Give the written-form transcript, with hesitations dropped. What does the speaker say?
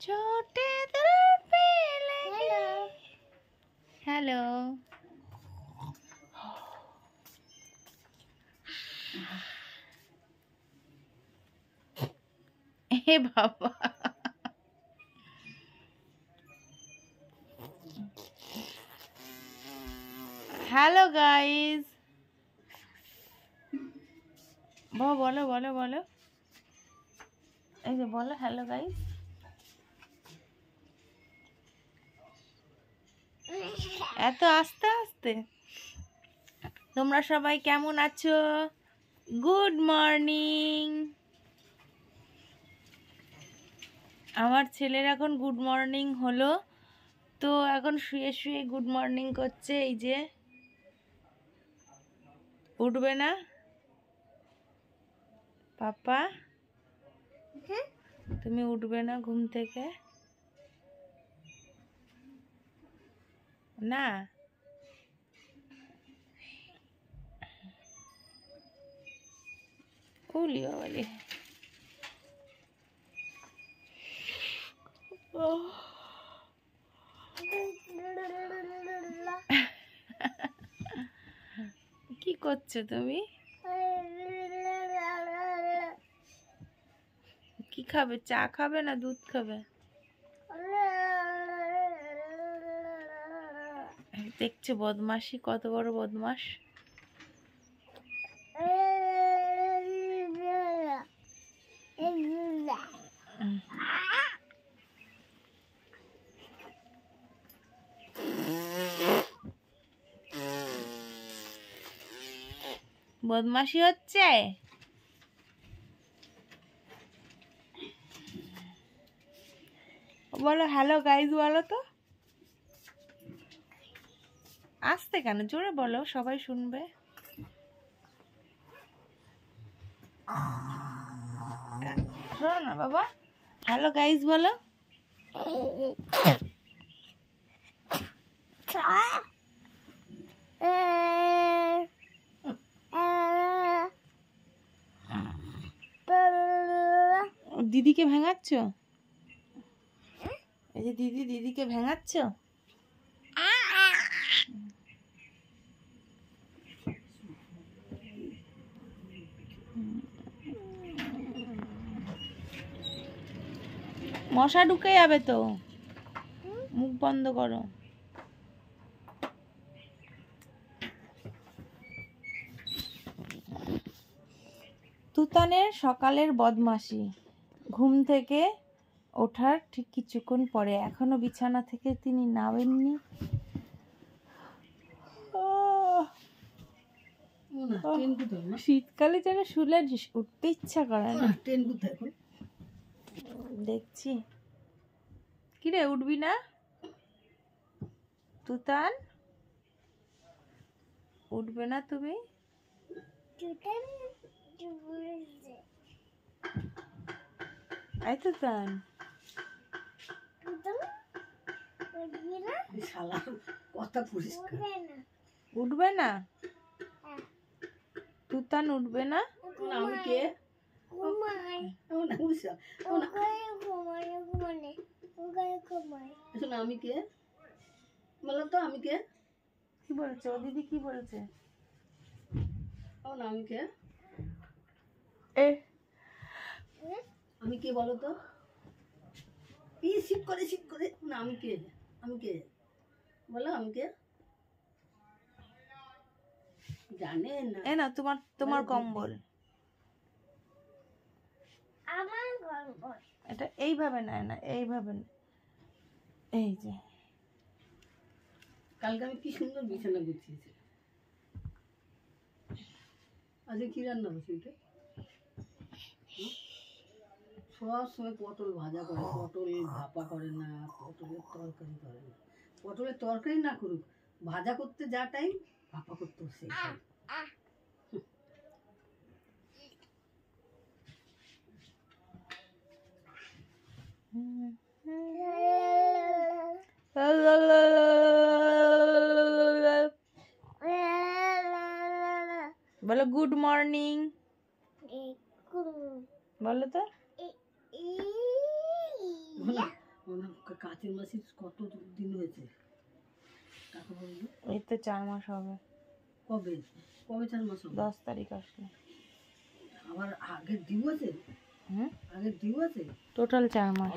छोटे दिल पे लगी। हेलो ए बाबा हेलो गाइस बोलो बोलो बोलो ऐसे बोलो हेलो गाइस এত আস্তে আস্তে তোমরা সবাই কেমন আছো গুড মর্নিং আমার ছেলের এখন গুড মর্নিং হলো তো এখন শুয়ে শুয়ে গুড মর্নিং করছে এই যে উঠবে না পাপা তুমি উঠবে না ঘুম থেকে না উলি বাবালি কি করছো তুমি কি খাবে চা খাবে না দুধ খাবে দেখছো বদমাশি কত বড় বদমাশ বদমাশি হচ্ছে বলো হ্যালো গাইস বলো তো আস্তে কেন জোরে বলো সবাই শুনবে শোনো না বাবা হ্যালো গাইস বলো দিদিকে ভেঙাচ্ছ এই যে দিদিকে ভেঙাচ্ছ মশা ঢুকে যাবে তো মুখ বন্ধ করো তুতানের সকালের বদমাশি ঘুম থেকে ওঠার ঠিক কিছুক্ষণ পরে এখনো বিছানা থেকে তিনি নামেননি শীতকালে যেন শুলে উঠতে ইচ্ছা করে না দেখছি কিরে উঠবি না তুতান উঠবে না তুমি এই তুতান উঠবে না তুতান উঠবে না আমি কে আমি কে বলো তো আমি কে কি বলছে ও দিদি কি বলছে আমি কে এ আমি কে বলো তো শীত করে না আমি কে বলো আমি কে জানে না এ না তোমার কম্বল আমার কম্বল এটা এইভাবে না এইভাবে না এই যে কালকে আমি কি সুন্দর বিছানা গুছিয়েছি আজকে কি রান্না বসে সব সময় পটল ভাজা করে পটল ভাপা করে না পটলের তরকারি করে না পটলের তরকারি না করুক ভাজা করতে যা টাইম ভাপা করতে সেই টাইম বলো গুড মর্নিং বলো তো ওনার কাছের মাসির কত দিন হয়েছে টাকা বললো? এই তো 4 মাস হবে, কবে কবে 4 মাস হবে? 10 তারিখ আসলে। আবার আগের ডিউ আছে? হুম, আগের ডিউ আছে? টোটাল 4 মাস।